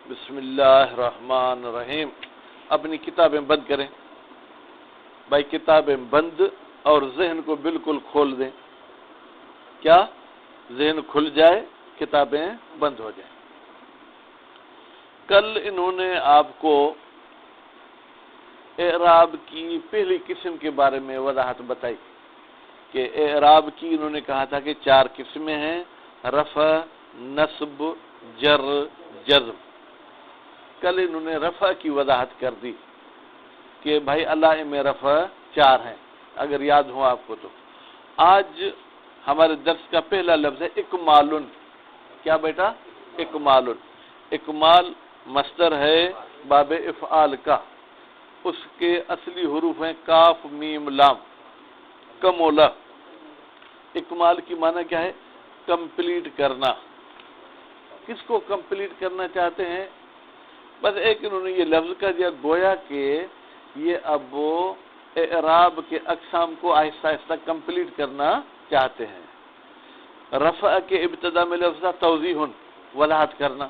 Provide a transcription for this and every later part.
بسم اللہ الرحمن الرحیم. اپنی کتابیں بند کریں بھائی، کتابیں بند اور ذہن کو بالکل کھول دیں. کیا ذہن کھل جائے، کتابیں بند ہو جائیں. کل انہوں نے آپ کو اعراب کی پہلی قسم کے بارے میں وضاحت بتائی کہ اعراب کی انہوں نے کہا تھا کہ 4 قسمیں ہیں: رفع، نصب، جر، جزم. کل انہوں نے رفع کی وضاحت کر دی کہ بھائی علائم رفع 4 ہیں، اگر یاد ہو آپ کو. تو آج ہمارے درس کا پہلا لفظ ہے اکمال. کیا بیٹا؟ اکمال. اکمال مصدر ہے باب افعال کا. اس کے اصلی حروف ہیں کاف میم لام. کمولا. اکمال کی معنی کیا ہے؟ کمپلیٹ کرنا. کس کو کمپلیٹ کرنا چاہتے ہیں؟ بس ایک انہوں نے یہ لفظ کہہ دیا گویا کہ یہ اب اعراب کے اقسام کو آہستہ آہستہ کمپلیٹ کرنا چاہتے ہیں. رفع کے ابتدا میں لفظ توضیح، وضاحت کرنا،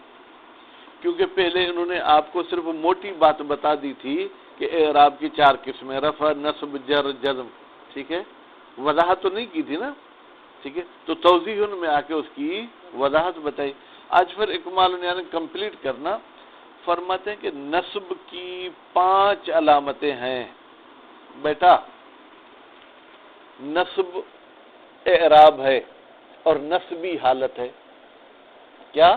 کیونکہ پہلے انہوں نے آپ کو صرف موٹی بات بتا دی تھی کہ اعراب کی 4 قسمیں: رفع، نصب، جر، جزم. ٹھیک ہے، وضاحت تو نہیں کی تھی نا. ٹھیک ہے، تو توضیح میں آ کے اس کی وضاحت بتائی. آج پھر اکمال یعنی کمپلیٹ کرنا. فرماتے ہیں کہ نصب کی 5 علامتیں ہیں. بیٹا نصب اعراب ہے اور نصبی حالت ہے. کیا؟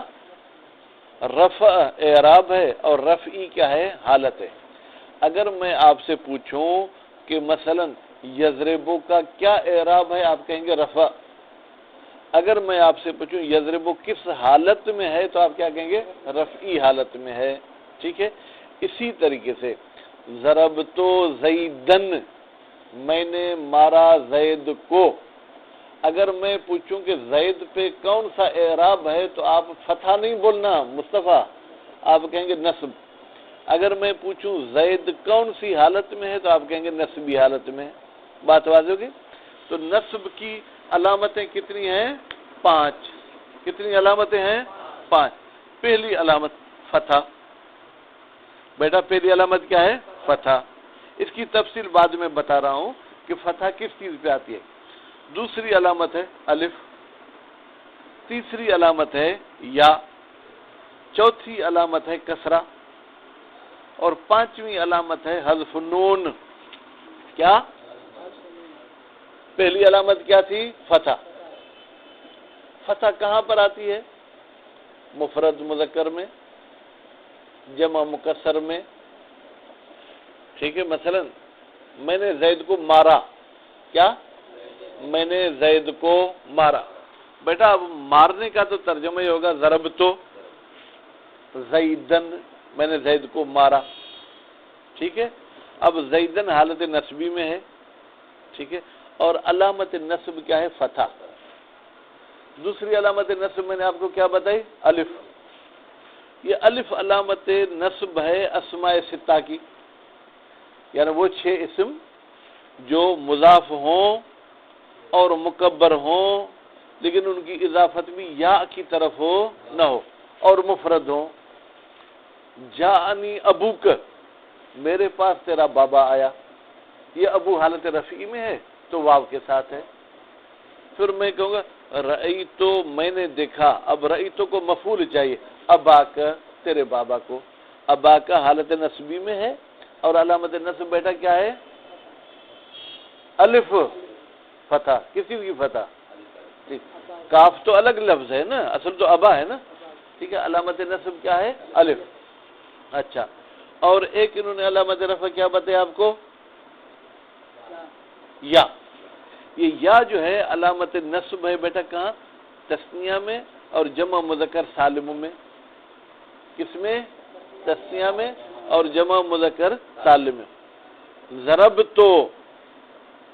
رفع اعراب ہے اور رفعی کیا ہے؟ حالت ہے. اگر میں آپ سے پوچھوں کہ مثلا یضربو کا کیا اعراب ہے، آپ کہیں گے رفع. اگر میں آپ سے پوچھوں یضربو کس حالت میں ہے، تو آپ کیا کہیں گے؟ رفعی حالت میں ہے. ٹھیک ہے، اسی طریقے سے ضربتو زیدن، میں نے مارا زید کو. اگر میں پوچھوں کہ زید پہ کون سا اعراب ہے، تو آپ فتحہ نہیں بولنا مصطفیٰ، آپ کہیں گے نصب. اگر میں پوچھوں زید کون سی حالت میں ہے، تو آپ کہیں گے نصبی حالت میں. بات واضح ہوگی؟ تو نصب کی علامتیں کتنی ہیں؟ 5. کتنی علامتیں ہیں؟ 5. پہلی علامت فتح. بیٹا پہلی علامت کیا ہے؟ فتح. اس کی تفصیل بعد میں بتا رہا ہوں کہ فتح کس چیز پہ آتی ہے. دوسری علامت ہے الف. تیسری علامت ہے یا. چوتھی علامت ہے کسرہ. اور 5ویں علامت ہے حذف نون. کیا؟ پہلی علامت کیا تھی؟ فتح. فتح کہاں پر آتی ہے؟ مفرد مذکر میں، جمع مکسر میں. ٹھیک ہے، مثلا میں نے زید کو مارا. کیا؟ میں نے زید کو مارا. بیٹا اب مارنے کا تو ترجمہ ہی ہوگا ضربتو زیدن، میں نے زید کو مارا. ٹھیک ہے، اب زیدن حالت نصبی میں ہے. ٹھیک ہے، اور علامت نصب کیا ہے؟ فتح. دوسری علامت نصب میں نے آپ کو کیا بتائی؟ الف. یہ الف علامت نصب ہے اسماء 6 کی، یعنی وہ 6 اسم جو مضاف ہوں اور مکبر ہوں، لیکن ان کی اضافت بھی یا کی طرف ہو نہ ہو، اور مفرد ہوں. جاءنی ابوک، میرے پاس تیرا بابا آیا. یہ ابو حالت رفعی میں ہے تو واو کے ساتھ ہے. پھر میں کہوں گا رأیتو، میں نے دیکھا. اب رأیتو کو مفعول چاہیے، اباک، تیرے بابا کو. اباک حالت نصبی میں ہے اور علامت نصب بیٹا کیا ہے؟ الف. فتح. کسی کی فتح؟ کاف تو الگ لفظ ہے نا، اصل تو ابا ہے نا. ٹھیک ہے، علامت نصب کیا ہے؟ الف. اچھا، اور ایک انہوں نے علامت رفع کیا بتایا آپ کو؟ یا. یہ یا جو ہے علامت نصب ہے بیٹا کہاں؟ تثنیہ میں اور جمع مذکر سالم میں. کس میں؟ تثنیہ میں اور جمع مذکر سالم میں. ضربتو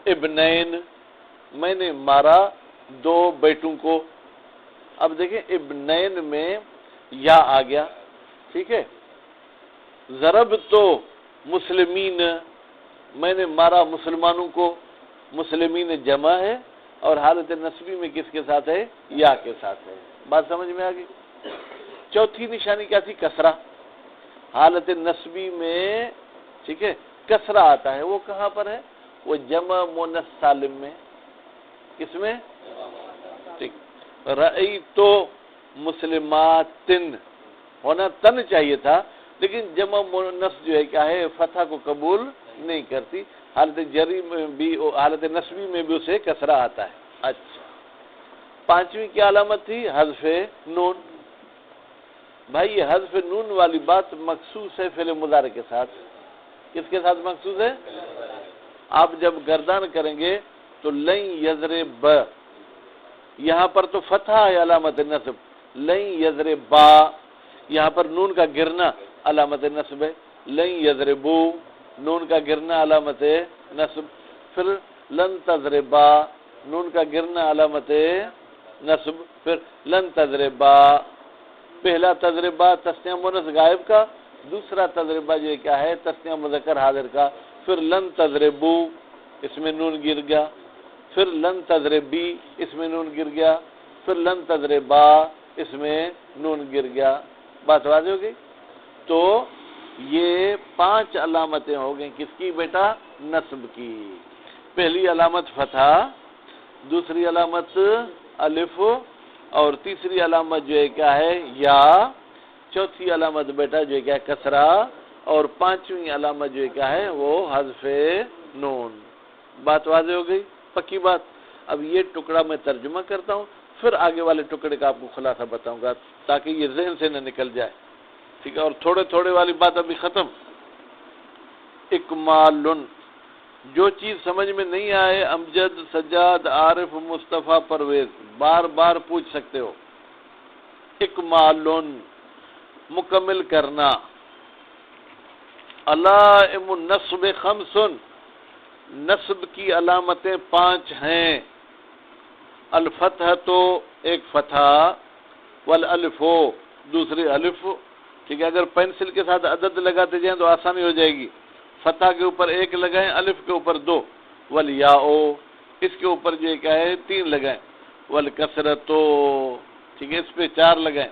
ابنین، میں نے مارا 2 بیٹوں کو. اب دیکھیں ابنین میں یا آ گیا. ٹھیک ہے، ضربتو مسلمین، میں نے مارا مسلمانوں کو. مسلمین جمع ہے اور حالت نصبی میں کس کے ساتھ ہے؟ یا کے ساتھ ہے. بات سمجھ میں آ گئی؟ چوتھی نشانی کیا تھی؟ کسرہ. حالت نسبی میں ٹھیک ہے کسرہ آتا ہے، وہ کہاں پر ہے؟ وہ جمع مؤنث سالم میں، کس میں؟ ٹھیک، رأیت مسلمات ہونا تن چاہیے تھا، لیکن جمع مؤنث جو ہے کیا ہے فتح کو قبول نہیں کرتی، حالت جری میں بھی حالت نسبی میں بھی اسے کسرہ آتا ہے۔ اچھا، پانچویں کی علامت تھی حذف نون۔ بھائی یہ حذف نون والی بات مخصوص ہے فعل مضارع کے ساتھ، کس کے ساتھ مخصوص ہے؟ آپ جب گردان کریں گے تو لن یضرب، یہاں پر تو فتح ہے علامت نصب، لن یضربا، یہاں پر نون کا گرنا علامت نصب ہے، لن یضربو، نون کا گرنا علامت نصب، پھر لن تضربا، نون کا گرنا علامت نصب، پھر لن تضربا، پہلا تضربہ تسنیہ مؤنث غائب کا، دوسرا تضربہ جو کیا ہے تسنیہ مذکر حاضر کا، پھر لن تضربو اس میں نون گر گیا، پھر لن تضربی اس میں نون گر گیا، پھر لن تضربا اس میں نون گر گیا۔ بات واضح ہو گئی؟ تو یہ 5 علامتیں ہو گئیں کس کی بیٹا؟ نصب کی۔ پہلی علامت فتح، دوسری علامت الف، اور تیسری علامت جو ہے کیا ہے یا، چوتھی علامت بیٹا جو ہے کیا ہے کسرہ، اور پانچویں علامت جو ہے کیا ہے وہ حذف نون۔ بات واضح ہو گئی؟ پکی بات۔ اب یہ ٹکڑا میں ترجمہ کرتا ہوں، پھر آگے والے ٹکڑے کا آپ کو خلاصہ بتاؤں گا تاکہ یہ ذہن سے نہ نکل جائے، ٹھیک ہے؟ اور تھوڑے تھوڑے والی بات ابھی ختم۔ اکمال، جو چیز سمجھ میں نہیں آئے امجد، سجاد، عارف، مصطفیٰ، پرویز بار بار پوچھ سکتے ہو۔ اکمال، مکمل کرنا۔ علائم النصب 5، نصب کی علامتیں 5 ہیں۔ الفتح تو ایک فتح، والالف دوسری الف، ٹھیک ہے؟ اگر پینسل کے ساتھ عدد لگاتے جائیں تو آسانی ہو جائے گی۔ فتح کے اوپر 1 لگائیں، الف کے اوپر 2، والیاء اس کے اوپر جو کیا ہے 3 لگائیں، والکسرۃ ٹھیک ہے اس پہ 4 لگائیں،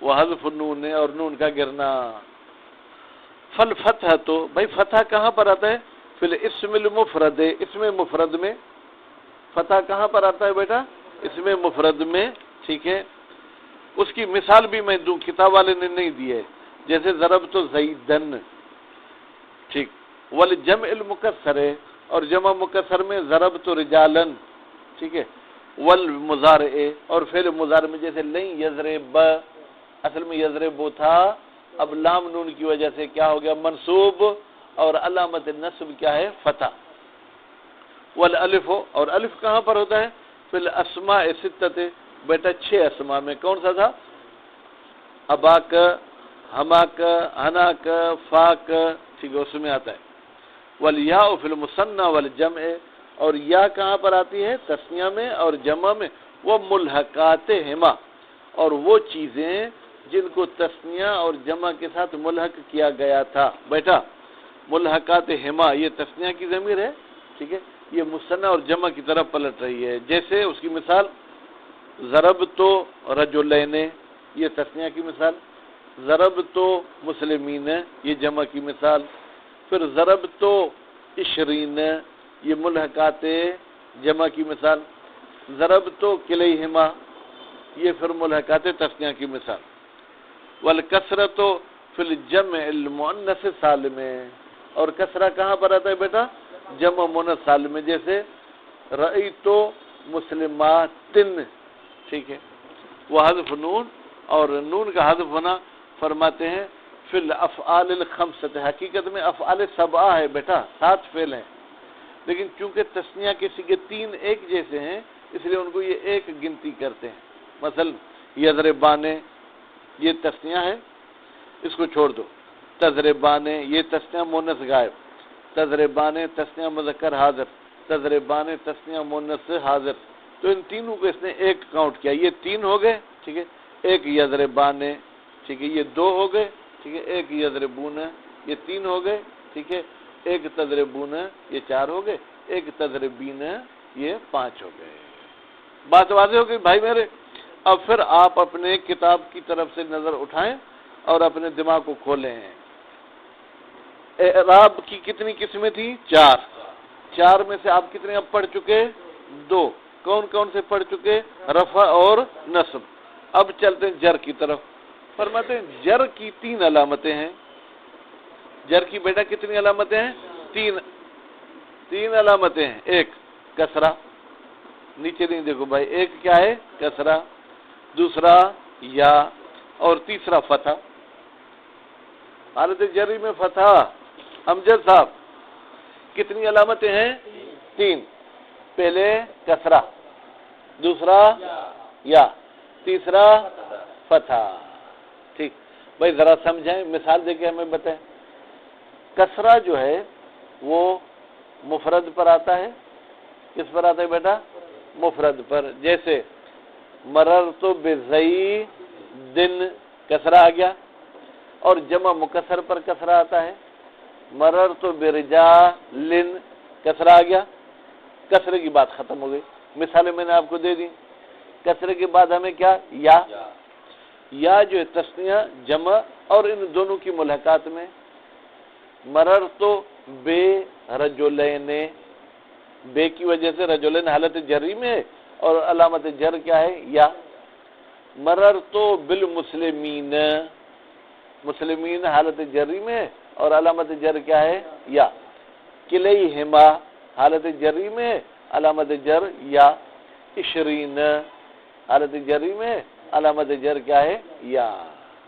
وحذف النون اور نون کا گرنا۔ فالفتح تو بھائی فتح کہاں پر آتا ہے؟ فی الاسم المفرد، اسم مفرد میں فتح کہاں پر آتا ہے بیٹا؟ اسم مفرد میں، ٹھیک ہے؟ اس کی مثال بھی میں دوں، کتاب والے نے نہیں دی ہے، جیسے ضربت زیدن، ٹھیک؟ والجمع المکسر ہے، اور جمع مکسر میں ضربت رجالن، ٹھیک ہے؟ والمضارع، اور فعل مضارع میں جیسے لن یضرب، اصل میں یضرب تھا، اب لام نون کی وجہ سے کیا ہو گیا منصوب، اور علامت نصب کیا ہے فتح۔ والالف، اور الف کہاں پر ہوتا ہے؟ فی الاسماء 6، بیٹا 6 اسماء میں، کون سا تھا؟ اباک، ہماک، ہناک، فاک، ٹھیک ہے اس میں آتا ہے۔ والیاء فی المثنى والجمع، اور یا کہاں پر آتی ہے؟ تثنیہ میں اور جمع میں۔ وہ ملحقاتہما، اور وہ چیزیں جن کو تثنیہ اور جمع کے ساتھ ملحق کیا گیا تھا۔ بیٹا ملحقاتہما یہ تثنیہ کی ضمیر ہے، ٹھیک ہے؟ یہ مثنیٰ اور جمع کی طرف پلٹ رہی ہے۔ جیسے اس کی مثال ضربت رجلین، یہ تثنیہ کی مثال، ضربت مسلمین یہ جمع کی مثال، پھر ضربت 20 یہ ملحقات جمع کی مثال، ضربت کلیہما یہ پھر ملحقات تثنیہ کی مثال۔ والکسرۃ فی الجمع المؤنث سالم، اور کسرہ کہاں پر آتا ہے بیٹا؟ جمع مؤنث سالم میں، جیسے رأیت مسلمات، ٹھیک ہے؟ وہ حذف نون، اور نون کا حذف ہونا فرماتے ہیں فی الافعال الخمسۃ، حقیقت میں افعال 7 ہے بیٹا، 7 فعل ہیں، لیکن چونکہ تثنیہ کے صیغے 3 ایک جیسے ہیں اس لیے ان کو یہ ایک گنتی کرتے ہیں۔ مثلا یضربان یہ تثنیہ ہے، اس کو چھوڑ دو۔ تضربان یہ تثنیہ مؤنث غائب، تضربان تثنیہ مذکر حاضر، تضربان تثنیہ مؤنث حاضر، تو ان تینوں کو اس نے ایک کاؤنٹ کیا، یہ 3 ہو گئے، ٹھیک ہے؟ ایک یضربان، ٹھیک ہے؟ یہ 2 ہو گئے، ٹھیک ہے؟ ایک یضربون یہ 3 ہو گئے، ٹھیک ہے؟ ایک تضربون یہ 4 ہو گئے، ایک تضربین یہ 5 ہو گئے۔ بات واضح ہو گئی بھائی میرے؟ اب پھر آپ اپنے کتاب کی طرف سے نظر اٹھائیں اور اپنے دماغ کو کھولیں، اعراب کی کتنی قسمیں تھیں؟ 4. 4 میں سے آپ کتنے اب پڑھ چکے؟ 2. کون کون سے پڑھ چکے؟ رفع اور نصب. اب چلتے ہیں جر کی طرف. فرماتے ہیں جر کی 3 علامتیں ہیں. جر کی بیٹا کتنی علامتیں ہیں؟ 3 علامتیں ہیں. ایک کسرہ، نیچے نہیں دیکھو بھائی، ایک کیا ہے؟ کسرہ، دوسرا یا، اور تیسرا فتح. حالت جری میں فتح. امجد صاحب کتنی علامتیں ہیں؟ 3. پہلے کسرہ، دوسرا یا، تیسرا فتح. ٹھیک بھائی، ذرا سمجھائیں، مثال دے کے ہمیں بتائیں. کسرہ جو ہے وہ مفرد پر آتا ہے. کس پر آتا ہے بیٹا؟ مفرد پر. جیسے مررت بزیدن کسرہ آ گیا، اور جمع مکسر پر کسرہ آتا ہے. مررت برجال کسرہ آ گیا. کسرے کی بات ختم ہو گئی. مثالیں میں نے آپ کو دے دی. کسرے کے بعد ہمیں کیا؟ یا جو ہے تثنیہ، جمع، اور ان دونوں کی ملحقات میں. مررت بے رجلین، بے کی وجہ سے رجلین حالت جری میں، اور علامت جر کیا ہے؟ یا. مررت بالمسلمین، مسلمین حالت جری میں، اور علامت جر کیا ہے؟ یا. کلیہما حالت جری میں، علامت جر یا. عشرین حالت جری میں، علامت جر کیا ہے؟ یا.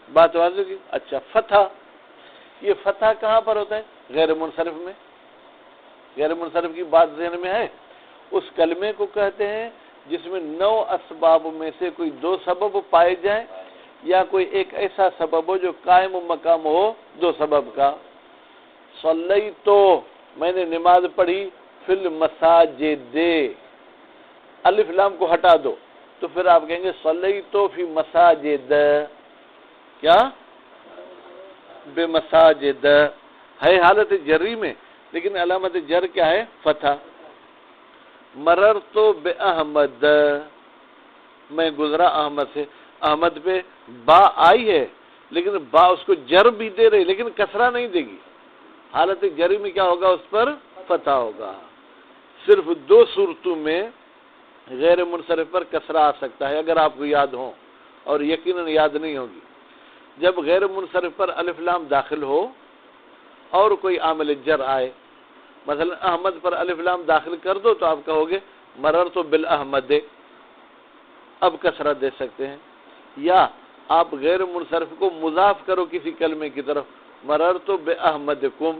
بات واضح کی؟ اچھا فتح، یہ فتح کہاں پر ہوتا ہے؟ غیر منصرف میں. غیر منصرف کی بات ذہن میں ہے. اس کلمے کو کہتے ہیں جس میں 9 اسباب میں سے کوئی 2 سبب پائے جائیں، یا کوئی ایک ایسا سبب ہو جو قائم مقام ہو 2 سبب کا. صلیتو، میں نے نماز پڑھی، فی المساجد، الف لام کو ہٹا دو تو پھر آپ کہیں گے صلیتو فی مساجد. کیا؟ بے مساجد ہے حالت جری میں، لیکن علامت جر کیا ہے؟ فتح. مررت بے احمد، میں گزرا احمد سے. احمد پہ با آئی ہے، لیکن با اس کو جر بھی دے رہی، لیکن کسرہ نہیں دے گی. حالت جری میں کیا ہوگا؟ اس پر فتح ہوگا. صرف 2 صورتوں میں غیر منصرف پر کسرہ آ سکتا ہے، اگر آپ کو یاد ہو، اور یقیناً یاد نہیں ہوگی. جب غیر منصرف پر الف لام داخل ہو اور کوئی عامل جر آئے، مثلا احمد پر الف لام داخل کر دو تو آپ کہو گے مررت بالاحمد، اب کسرہ دے سکتے ہیں. یا آپ غیر منصرف کو مضاف کرو کسی کلمے کی طرف، مررت باحمدکم،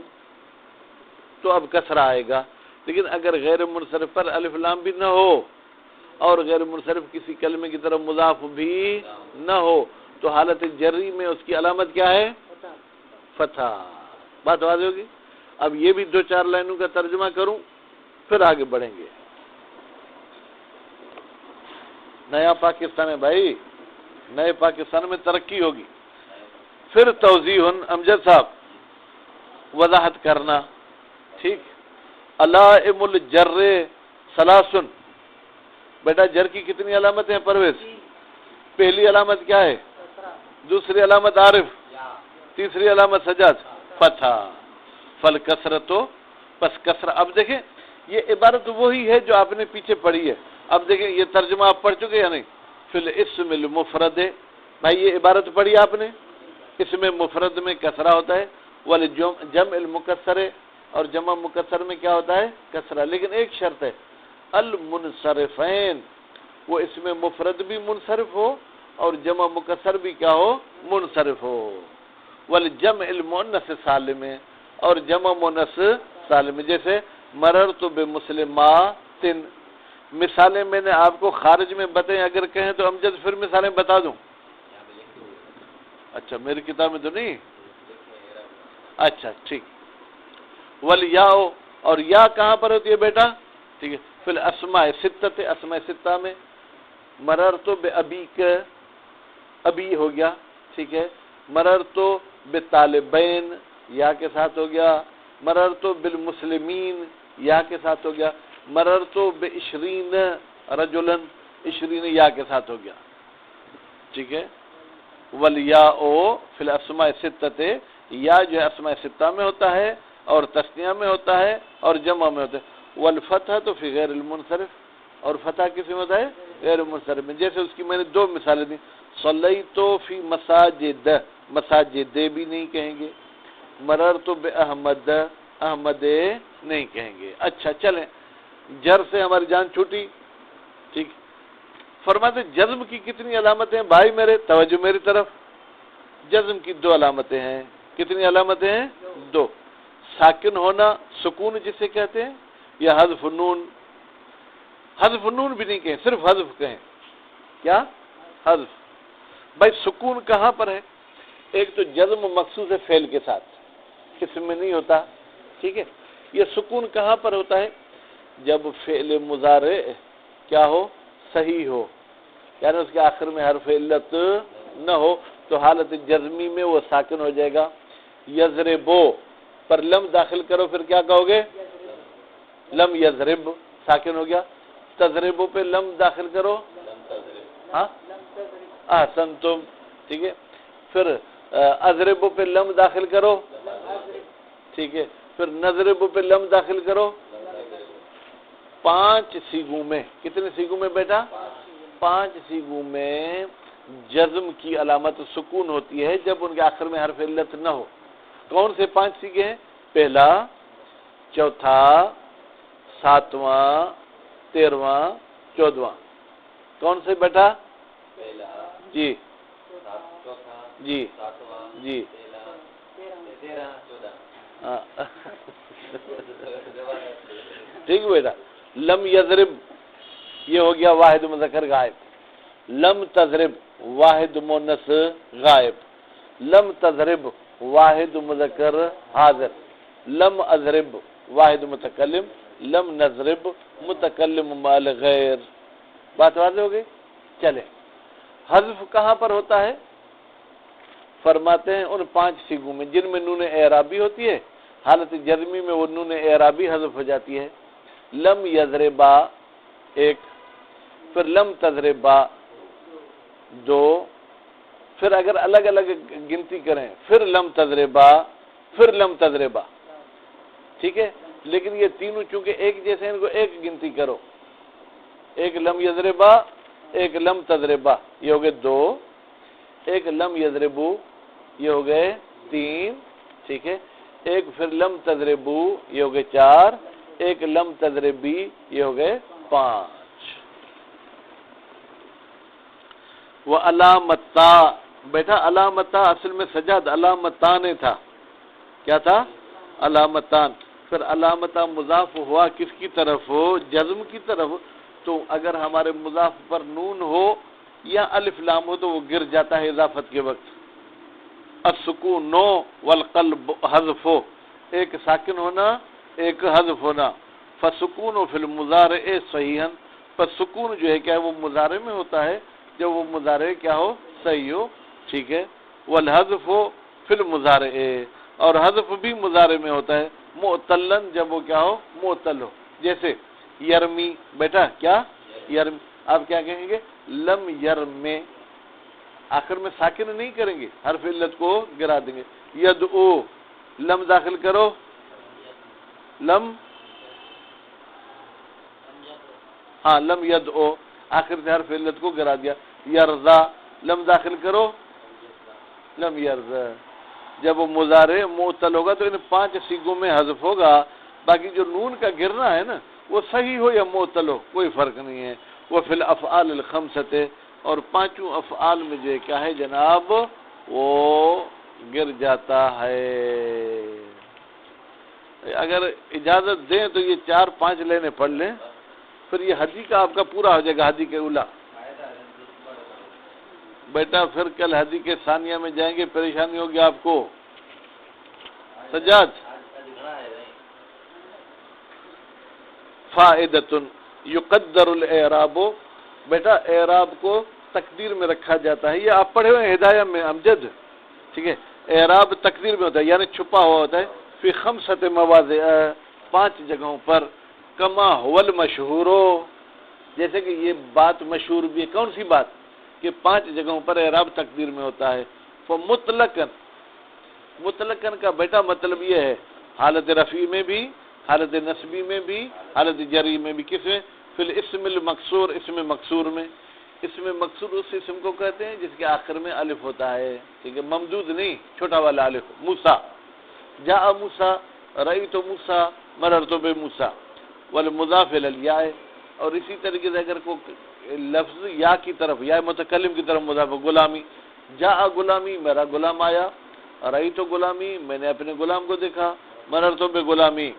تو اب کسرہ آئے گا. لیکن اگر غیر منصرف پر الف لام بھی نہ ہو اور غیر منصرف کسی کلمے کی طرف مضاف بھی نہ ہو تو حالت جری میں اس کی علامت کیا ہے؟ فتح. بات واضح ہوگی؟ اب یہ بھی 2-4 لائنوں کا ترجمہ کروں پھر آگے بڑھیں گے. نیا پاکستان ہے بھائی، نئے پاکستان میں ترقی ہوگی. پھر توضیح امجد صاحب وضاحت کرنا. ٹھیک. علائم الجر ثلاثن، بیٹا جر کی کتنی علامتیں ہیں پرویز؟ پہلی علامت کیا ہے؟ دوسری علامت عارف، تیسری علامت سجاد، فتح. فل کسرتو، پس کسرہ. اب دیکھیں یہ عبارت وہی ہے جو آپ نے پیچھے پڑھی ہے. اب دیکھیں یہ ترجمہ آپ پڑھ چکے یا نہیں؟ فی الاسم المفرد، بھائی یہ عبارت پڑھی آپ نے. اسم مفرد میں کسرہ ہوتا ہے، والجمع المکسر، اور جمع مکسر میں کیا ہوتا ہے؟ کسرہ. لیکن ایک شرط ہے، المنصرفین، وہ اسم مفرد بھی منصرف ہو اور جمع مکسر بھی کیا ہو؟ منصرف ہو. والجمع المؤنث سالم، اور جمع مؤنث سالم. جیسے مررت بمسلمات، مثالیں میں نے آپ کو خارج میں بتائیں، اگر کہیں تو امجد پھر مثالیں بتا دوں. اچھا میری کتاب میں تو نہیں؟ اچھا ٹھیک. والیاء، اور یا کہاں پر ہوتی ہے بیٹا؟ ٹھیک ہے. فی الاسماء ستۃ، اسماء ستہ میں. مررت بابیک، ابی ہو گیا. ٹھیک ہے. مررت بطالبین، یا کے ساتھ ہو گیا. مررت بالمسلمین، یا کے ساتھ ہو گیا. مررت بعشرین رجلا، عشرین یا کے ساتھ ہو گیا. ٹھیک ہے. والیاء فی الاسماء ستۃ یا جو ہے اسماء ستہ میں ہوتا ہے اور تثنیہ میں ہوتا ہے اور جمع میں ہوتا ہے. والفتح تو فی غیر المنصرف, اور فتح کس میں ہوتا ہے؟ غیر منصرف میں. جیسے اس کی میں نے 2 مثالیں دی. صلیت فی مساجد, مساجد بھی نہیں کہیں گے. مررت باحمد, احمد نہیں کہیں گے. اچھا چلیں, جر سے ہماری جان چھوٹی. ٹھیک, فرماتے جزم کی کتنی علامتیں ہیں بھائی میرے, توجہ میری طرف. جزم کی 2 علامتیں ہیں. کتنی علامتیں ہیں؟ 2. ساکن ہونا, سکون جسے کہتے ہیں, یا حذف نون. حذف نون بھی نہیں کہیں, صرف حذف کہیں. کیا؟ حذف. بھائی سکون کہاں پر ہے؟ ایک تو جزم مخصوص فعل کے ساتھ, اسم میں نہیں ہوتا. ٹھیک ہے, یہ سکون کہاں پر ہوتا ہے؟ جب فعل مضارع کیا ہو؟ صحیح ہو, یعنی اس کے آخر میں حرف علت نہ ہو, تو حالت جزمی میں وہ ساکن ہو جائے گا. یضربو پر لم داخل کرو, پھر کیا کہو گے؟ لم یضرب, ساکن ہو گیا. تضربو پہ لم داخل کرو, ہاں احسنتم. ٹھیک ہے, پھر اضربو پہ لم داخل کرو. ٹھیک ہے, پھر نضربو پہ لم داخل کرو. 5 سیغوں میں, کتنے سیغوں میں بیٹا؟ 5 سیغوں میں جزم کی علامت سکون ہوتی ہے جب ان کے آخر میں حرف علت نہ ہو. کون سے 5 سیغے ہیں؟ پہلا, چوتھا, 7واں, 13واں, 14واں. کون سے بیٹا؟ جی جی جی ٹھیک ہے بیٹا. لم یضرب یہ ہو گیا واحد مذکر غائب. لم تضرب واحد مؤنث غائب. لم تضرب واحد مذکر حاضر. لم اضرب واحد متکلم. لم نضرب متکلم مال غیر. بات واضح ہو گئی؟ چلے, حذف کہاں پر ہوتا ہے؟ فرماتے ہیں ان 5 سیغوں میں جن میں نون اعرابی ہوتی ہے. حالت جزمی میں وہ نون اعرابی حذف ہو جاتی ہے. لم یضربا 1, پھر لم تضربا 2, پھر اگر الگ الگ گنتی کریں پھر لم تضربا, پھر لم تضربا. ٹھیک ہے, لیکن یہ تینوں چونکہ ایک جیسے ہیں, ان کو ایک گنتی کرو. ایک لم یضربا, ایک لم تضربا, یہ ہو گئے 2. ایک لم یضربو, یہ ہو گئے 3. ٹھیک ہے, ایک پھر لم تضربو, یہ ہو گئے 4. ایک لم تضربی, یہ ہو گئے 5. وہ علامتا بیٹا, علامتا اصل میں سجاد علامتان تھا. کیا تھا؟ علامتان. پھر علامتا مضاف ہوا کس کی طرف ہو؟ جزم کی طرف. تو اگر ہمارے مضاف پر نون ہو یا الف لام ہو تو وہ گر جاتا ہے اضافت کے وقت. السکون والقلب حذف ہو, ایک ساکن ہونا ایک حذف ہونا. فسکون فی المضارع صحیحا, پس سکون جو ہے کیا ہے وہ مضارع میں ہوتا ہے جب وہ مضارع کیا ہو؟ صحیح ہو. ٹھیک ہے, والحذف ہو فی المضارع, اور حذف بھی مضارع میں ہوتا ہے. معتلن جب وہ کیا ہو؟ معتل ہو. جیسے یرمی بیٹا, کیا یرمی, آپ کیا کہیں گے؟ لم یرمی, آخر میں ساکن نہیں کریں گے, حرف علت کو گرا دیں گے. یدعو, لم داخل کرو, لم, ہاں لم یدعو, آخر سے حرف علت کو گرا دیا. یرضا, لم داخل کرو, لم یرضا. جب وہ مضارع معتل ہوگا تو ان 5 سیغوں میں حذف ہوگا. باقی جو نون کا گرنا ہے نا وہ صحیح ہو یا معتل ہو کوئی فرق نہیں ہے. وہ فی الافعال الخمسۃ, اور 5 افعال میں جو کیا ہے جناب وہ گر جاتا ہے. اگر اجازت دیں تو یہ 4-5 لینے پڑھ لیں, پھر یہ حدی کا آپ کا پورا ہو جائے گا. حدی کے اولا بیٹا, پھر کل حدی کے ثانیہ میں جائیں گے, پریشانی ہوگی آپ کو. سجاد, فائدۃ یقدر الاعراب, بیٹا اعراب کو تقدیر میں رکھا جاتا ہے. یہ آپ پڑھے ہوئے ہدایہ میں امجد. ٹھیک ہے, اعراب تقدیر میں ہوتا ہے یعنی چھپا ہوا ہوتا ہے. فی 5 مواضع, 5 جگہوں پر. کما هو المشہور, جیسے کہ یہ بات مشہور بھی ہے. کون سی بات؟ کہ 5 جگہوں پر اعراب تقدیر میں ہوتا ہے. فمطلقاً, مطلقاً کا بیٹا مطلب یہ ہے حالت رفعی میں بھی، حالت نصبی میں بھی، حالت جری میں بھی۔ کس میں؟ فی الاسم المکسور، اسم مکسور میں۔ اسم مکسور اس اسم کو کہتے ہیں جس کے آخر میں الف ہوتا ہے، ٹھیک ہے، ممدود نہیں، چھوٹا والا الف۔ موسیٰ، جاء موسیٰ، رأیت موسیٰ، مررت بموسیٰ، والمضاف الی الیاء۔ اور اسی طریقے سے اگر کوئی لفظ یا کی طرف، یا متکلم کی طرف مضاف، غلامی، جاء غلامی، میرا غلام آیا، رأیت غلامی، میں نے اپنے غلام کو دیکھا، مررت بغلامی۔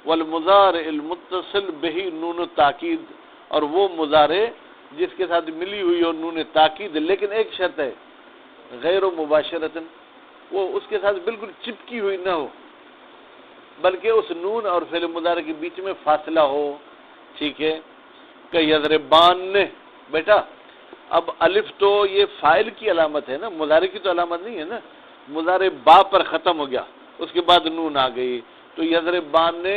والمضارع المتصل بہ نون التاکید، اور وہ مضارع جس کے ساتھ ملی ہوئی ہو نون تاکید، لیکن ایک شرط ہے، غیر مباشرتن، وہ اس کے ساتھ بالکل چپکی ہوئی نہ ہو، بلکہ اس نون اور فعل مضارع کے بیچ میں فاصلہ ہو، ٹھیک ہے، کہ یضربان، بیٹا اب الف تو یہ فاعل کی علامت ہے نا، مضارع کی تو علامت نہیں ہے نا، مضارع با پر ختم ہو گیا، اس کے بعد نون آ گئی، تو یضربان نے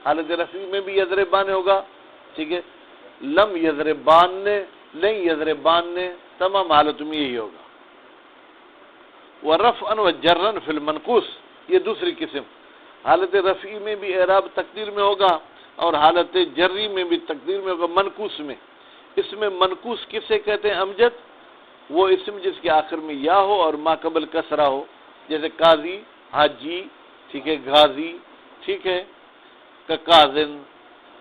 حالت رفعی میں بھی یضربان ہوگا، ٹھیک ہے، لم یضربان نے، لن یضربان نے، تمام حالتوں میں یہی ہوگا۔ ورفعا وجرا فی المنقوص، یہ دوسری قسم، حالت رفعی میں بھی اعراب تقدیر میں ہوگا اور حالت جری میں بھی تقدیر میں ہوگا، منقوص میں۔ اس میں منقوص کسے کہتے ہیں امجد؟ وہ اسم جس کے آخر میں یا ہو اور ما قبل کسرہ ہو، جیسے قاضی، حاجی، ٹھیک ہے، غازی، ٹھیک ہے، کاذن۔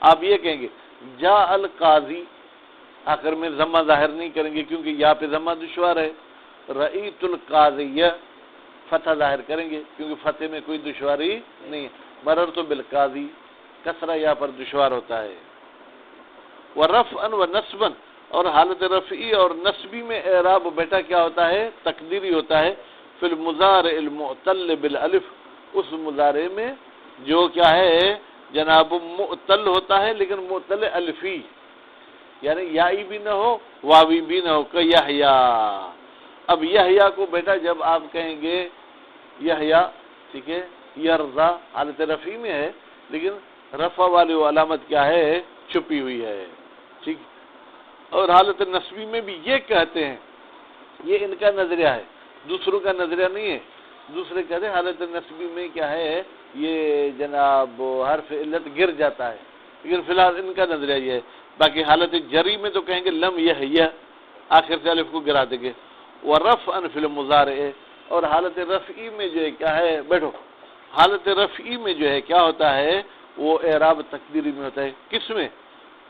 آپ یہ کہیں گے جاء القاضی، آخر میں ضمہ ظاہر نہیں کریں گے کیونکہ یا پہ ضمہ دشوار ہے۔ رأیت القاضیہ، فتح ظاہر کریں گے کیونکہ فتح میں کوئی دشواری نہیں ہے۔ مررت بالقاضی، کسرہ یا پر دشوار ہوتا ہے۔ ورفعا ونصبا، اور حالت رفعی اور نصبی میں اعراب بیٹا کیا ہوتا ہے؟ تقدیری ہوتا ہے۔ فی المضارع المعتل بالالف، اس مضارع میں جو کیا ہے جناب معتل ہوتا ہے لیکن معتل الفی، یعنی یائی بھی نہ ہو واوی بھی نہ ہو، کہ یحییٰ۔ اب یحییٰ کو بیٹا جب آپ کہیں گے یحییٰ، ٹھیک ہے، یرضا، حالت رفعی میں ہے لیکن رفع والی علامت کیا ہے؟ چھپی ہوئی ہے، ٹھیک۔ اور حالت نصبی میں بھی یہ کہتے ہیں، یہ ان کا نظریہ ہے، دوسروں کا نظریہ نہیں ہے۔ دوسرے کہتے ہیں حالت نصبی میں کیا ہے، یہ جناب حرف علت گر جاتا ہے، لیکن فی الحال ان کا نظریہ یہ ہے۔ باقی حالت جری میں تو کہیں گے لم یحییٰ، آخر سے الف کو گرا دیں گے۔ ورفعا فی المضارع، اور حالت رفعی میں جو ہے کیا ہے، بیٹھو، حالت رفعی میں جو ہے کیا ہوتا ہے، وہ اعراب تقدیری میں ہوتا ہے۔ کس میں؟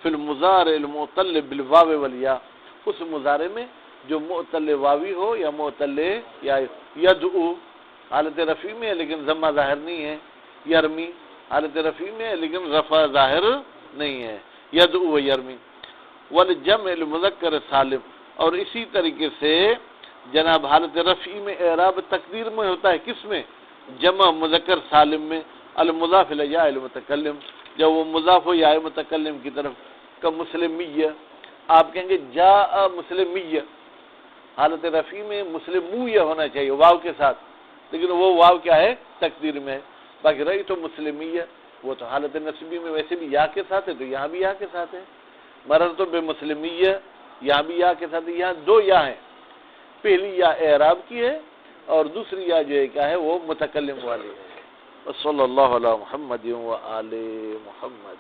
فی المضارع المعتل بالواو والیاء، اس مضارع میں جو معتل واوی ہو یا معتل یا یدعو، حالت رفعی میں ہے لیکن ضمہ ظاہر نہیں ہے۔ یرمی، حالت رفعی میں ہے لیکن رفع ظاہر نہیں ہے، یدعو و یرمی۔ والجمع المذکر سالم، اور اسی طریقے سے جناب حالت رفعی میں اعراب تقدیر میں ہوتا ہے۔ کس میں؟ جمع مذکر سالم میں، المضاف الی یا المتکلم، جب وہ مضاف ہو یا متکلم کی طرف، کا مسلمیہ، آپ کہیں گے جاء مسلمیہ، حالت رفعی میں مسلمیہ ہونا چاہیے واو کے ساتھ، لیکن وہ واو کیا ہے؟ تقدیر میں ہے۔ باقی رأیت مسلمیہ، وہ تو حالت نصبی میں ویسے بھی یا کے ساتھ ہے تو یہاں بھی یا کے ساتھ ہے۔ مررت بمسلمیہ، یہاں بھی یا کے ساتھ ہے، یہاں دو یا ہیں، پہلی یا اعراب کی ہے اور دوسری یا جو ہے کیا ہے، وہ متکلم والی ہے۔ صلی اللہ علی محمد و آل محمد۔